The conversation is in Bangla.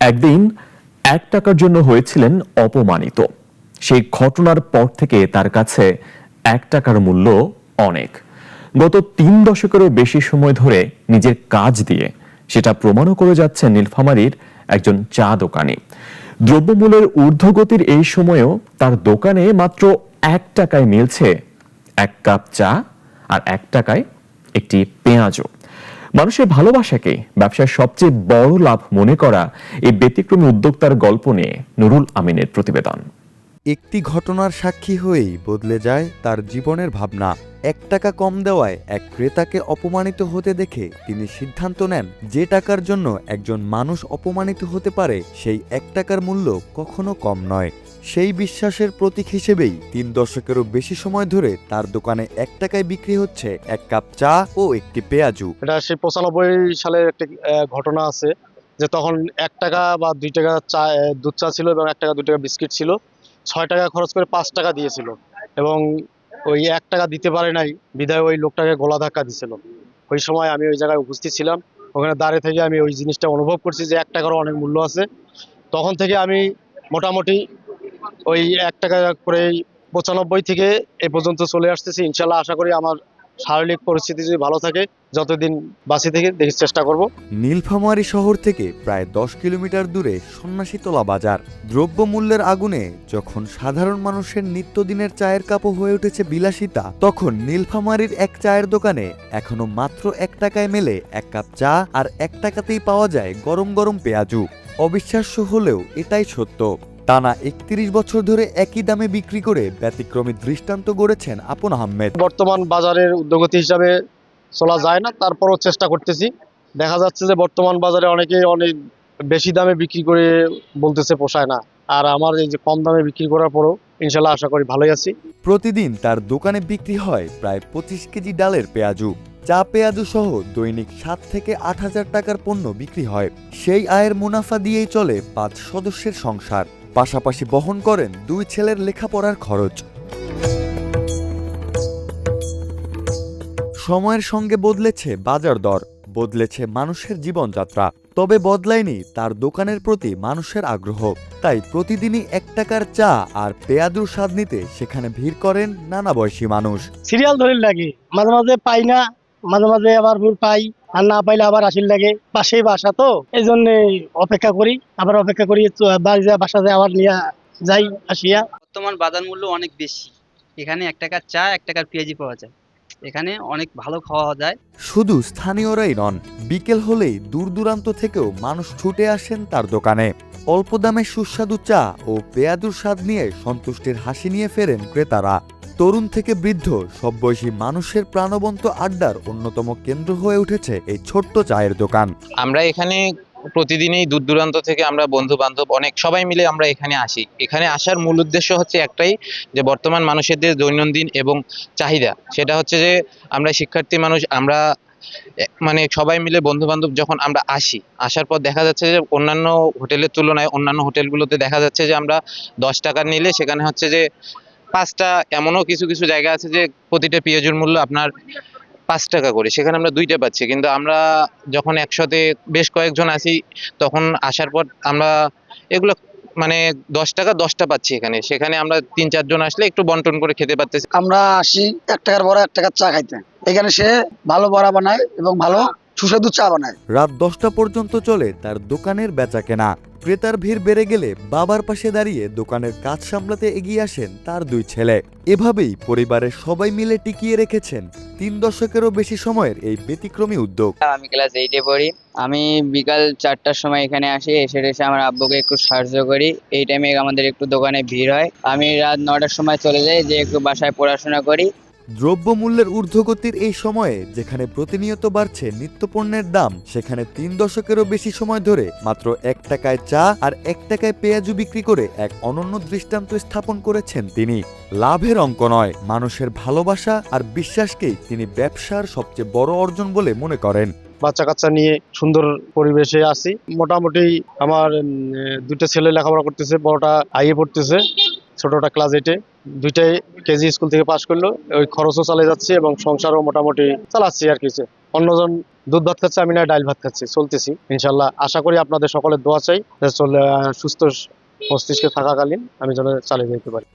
একদিন ১ টাকার জন্য হয়েছিলেন অপমানিত। সেই ঘটনার পর থেকে তার কাছে ১ টাকার মূল্য অনেক। গত ৩ দশকেরও বেশি সময় ধরে নিজের কাজ দিয়ে সেটা প্রমাণও করে যাচ্ছেন নীলফামারীর একজন চা দোকানি। দ্রব্যমূল্যের ঊর্ধ্বগতির এই সময়েও তার দোকানে মাত্র ১ টাকায় মিলছে ১ কাপ চা আর ১ টাকায় একটি পেঁয়াজও। মানুষের ভালোবাসাকে ব্যবসার সবচেয়ে বড় লাভ মনে করা এই ব্যতিক্রমী উদ্যোক্তার গল্প নিয়ে নুরুল আমিনের প্রতিবেদন। একটি ঘটনার সাক্ষী হয়েই বদলে যায় তার জীবনের ভাবনা। ১ টাকা কম দেওয়ায় এক ক্রেতাকে অপমানিত হতে দেখে তিনি সিদ্ধান্ত নেন, যে টাকার জন্য একজন মানুষ অপমানিত হতে পারে সেই ১ টাকার মূল্য কখনো কম নয়। সেই বিশ্বাসের প্রতীক হিসেবেই ৩ দশকেরও বেশি সময় ধরে তার দোকানে ১ টাকায় বিক্রি হচ্ছে ১ কাপ চা ও একটি পেঁয়াজু। এটা সেই ৯৫ সালের একটি ঘটনা আছে, যে তখন ১ টাকা বা ২ টাকা চা দুধ চা ছিল এবং ১ টাকা ২ টাকা বিস্কিট ছিল। ৬ টাকা খরচ করে ৫ টাকা দিয়েছিল এবং ওই ১ টাকা দিতে পারে নাই বিধায় ওই লোকটাকে গলা ধাক্কা দিছিল। ওই সময় আমি ওই জায়গায় উপস্থিত ছিলাম। ওখানে দাঁড়িয়ে থেকে আমি ওই জিনিসটা অনুভব করছি যে ১ টাকারও অনেক মূল্য আছে। তখন থেকে আমি মোটামুটি ওই ১ টাকা করেই ৯৫ থেকে এ পর্যন্ত চলে আসতেছি। ইনশাল্লাহ আশা করি আমার শারীরিক পরিস্থিতি যদি ভালো থাকে, যতদিন বাঁচি থেকে দেখার চেষ্টা করব। নীলফামারী শহর থেকে প্রায় ১০ কিলোমিটার দূরে সন্ন্যাসীতলা বাজার। দ্রব্যমূল্যের আগুনে যখন সাধারণ মানুষের নিত্যদিনের চায়ের কাপও হয়ে উঠেছে বিলাসিতা, তখন নীলফামারীর এক চায়ের দোকানে এখনো মাত্র ১ টাকায় মেলে ১ কাপ চা, আর ১ টাকাতেই পাওয়া যায় গরম গরম পেঁয়াজু। অবিশ্বাস্য হলেও এটাই সত্য। টানা ৩১ বছর ধরে একই দামে বিক্রি করে ব্যতিক্রমী দৃষ্টান্ত গড়েছেন আপন আহমেদ। বর্তমান বাজারের উদ্যোগতি হিসাবে চলা যায় না, তারপরও চেষ্টা করতেছি। দেখা যাচ্ছে যে বর্তমান বাজারে অনেকে অনেক বেশি দামে বিক্রি করে বলতেছে পোষায় না, আর আমার এই যে কম দামে বিক্রি করার পরও ইনশাল্লাহ আশা করি ভালোই আছি। প্রতিদিন তার দোকানে বিক্রি হয় প্রায় ২৫ কেজি ডালের পেঁয়াজু। চা পেঁয়াজু সহ দৈনিক ৭ থেকে ৮ হাজার টাকার পণ্য বিক্রি হয়। সেই আয়ের মুনাফা দিয়েই চলে ৫ সদস্যের সংসার। পাশাপাশি বহন করেন ২ ছেলের লেখাপড়ার খরচ। সময়ের সঙ্গে বদলেছে বাজার দর, বদলেছে মানুষের জীবনযাত্রা, তবে বদলায়নি তার দোকানের প্রতি মানুষের আগ্রহ। তাই প্রতিদিনই ১ টাকার চা আর পেঁয়াজুর স্বাদ নিতে সেখানে ভিড় করেন নানা বয়সী মানুষ। সিরিয়াল ধরে লাগে, মাঝে মাঝে পাই না, মাঝে মাঝে আবার ভুল পাই, আর না পাইলে আবার আসিল লাগে। পাশেই বাসা তো, এই জন্য অপেক্ষা করি, আবার অপেক্ষা করি বাড়ি যায়, বাসা যায়, আবার নিয়ে যাই আসিয়া। বর্তমান বাজার মূল্য অনেক বেশি। এখানে ১ টাকার চা ১ টাকার পেঁয়াজি পাওয়া যায়। এখানে অনেক ভালো খাওয়া যায়। শুধু স্থানীয়রাই নন, বিকেল হলেই দূর দূরান্ত থেকেও মানুষ ছুটে আসেন তার দোকানে। অল্প দামে সুস্বাদু চা ও পেঁয়াজুর স্বাদ নিয়ে সন্তুষ্টির হাসি নিয়ে ফেরেন ক্রেতারা। তরুণ থেকে বৃদ্ধ সব বয়সী মানুষের প্রাণবন্ত আড্ডার অন্যতম কেন্দ্র হয়ে উঠেছে এই ছোট্ট চায়ের দোকান। আমরা এখানে প্রতিদিনই দূর দূরান্ত থেকে আমরা বন্ধু বান্ধব অনেক সবাই মিলে আমরা এখানে আসি। এখানে আসার মূল উদ্দেশ্য হচ্ছে একটাই, যে বর্তমান মানুষের যে দৈনন্দিন এবং চাহিদা, সেটা হচ্ছে যে আমরা শিক্ষার্থী মানুষ, আমরা মানে সবাই মিলে বন্ধু বান্ধব যখন আমরা আসার পর দেখা যাচ্ছে যে অন্যান্য হোটেলের তুলনায় অন্যান্য হোটেলগুলোতে দেখা যাচ্ছে যে আমরা ১০ টাকা নিলে সেখানে হচ্ছে যে ৫টা, এমনও কিছু কিছু জায়গা আছে যে প্রতিটা পেঁয়াজুর মূল্য আপনার ৫ টাকা করে, সেখানে আমরা ২টা পাচ্ছি। কিন্তু আমরা যখন একসাথে বেশ কয়েকজন আসি, তখন আসার পর আমরা এগুলো মানে ১০ টাকা ১০টা পাচ্ছি এখানে। সেখানে আমরা ৩-৪ জন আসলে একটু বন্টন করে খেতে পারতেছি। আমরা আসি ১ টাকার বড়া ১ টাকার চা খাইতে, এখানে সে ভালো বড়া বানায় এবং ভালো সুস্বাদু চা বানায়। রাত ১০টা পর্যন্ত চলে তার দোকানের বেচাকেনা। ক্রেতার ভিড় বেড়ে গেলে বাবার পাশে দাঁড়িয়ে দোকানের কাজ সামলাতে এগিয়ে আসেন তার ২ ছেলে। এভাবেই পরিবারের সবাই মিলে টিকিয়ে রেখেছেন ৩ দশকেরও বেশি সময়ের এই ব্যতিক্রমী উদ্যোগ। আমি ক্লাস 8-এ পড়ি। আমি বিকাল ৪টার সময় এখানে আসি, এসে আমার আব্বুকে একটু সাহায্য করি। এই টাইমে আমাদের একটু দোকানে ভিড় হয়। আমি রাত ৯টার সময় চলে যাই, যে একটু বাসায় পড়াশোনা করি। দ্রব্যমূল্যের ঊর্ধ্বগতির এই সময়ে যেখানে প্রতিনিয়ত বাড়ছে নিত্যপণ্যের দাম, সেখানে ৩ দশকেরও বেশি সময় ধরে মাত্র ১ টাকায় চা আর ১ টাকায় পেঁয়াজু বিক্রি করে এক অনন্য দৃষ্টান্ত স্থাপন করেছেন তিনি। লাভের অঙ্ক নয়, মানুষের ভালোবাসা আর বিশ্বাসকেই তিনি ব্যবসার সবচেয়ে বড় অর্জন বলে মনে করেন। বাচ্চা কাচ্চা নিয়ে সুন্দর পরিবেশে আছি। মোটামুটি আমার ২টা ছেলে লেখাপড়া করতেছে, বড়টা আইএ পড়তেছে, ছোটটা ক্লাস 8-এ। দুইটাই কেজি স্কুল থেকে পাশ করলো। ওই খরচও চালিয়ে যাচ্ছে এবং সংসারও মোটামুটি চালাচ্ছি আর কিছু। অন্যজন দুধ ভাত খাচ্ছি, আমি না ডাল ভাত খাচ্ছি, চলতেছি ইনশাল্লাহ। আশা করি আপনাদের সকলের দোয়া চাই যে সুস্থ মস্তিষ্কে থাকাকালীন আমি যেন চালিয়ে যেতে পারি।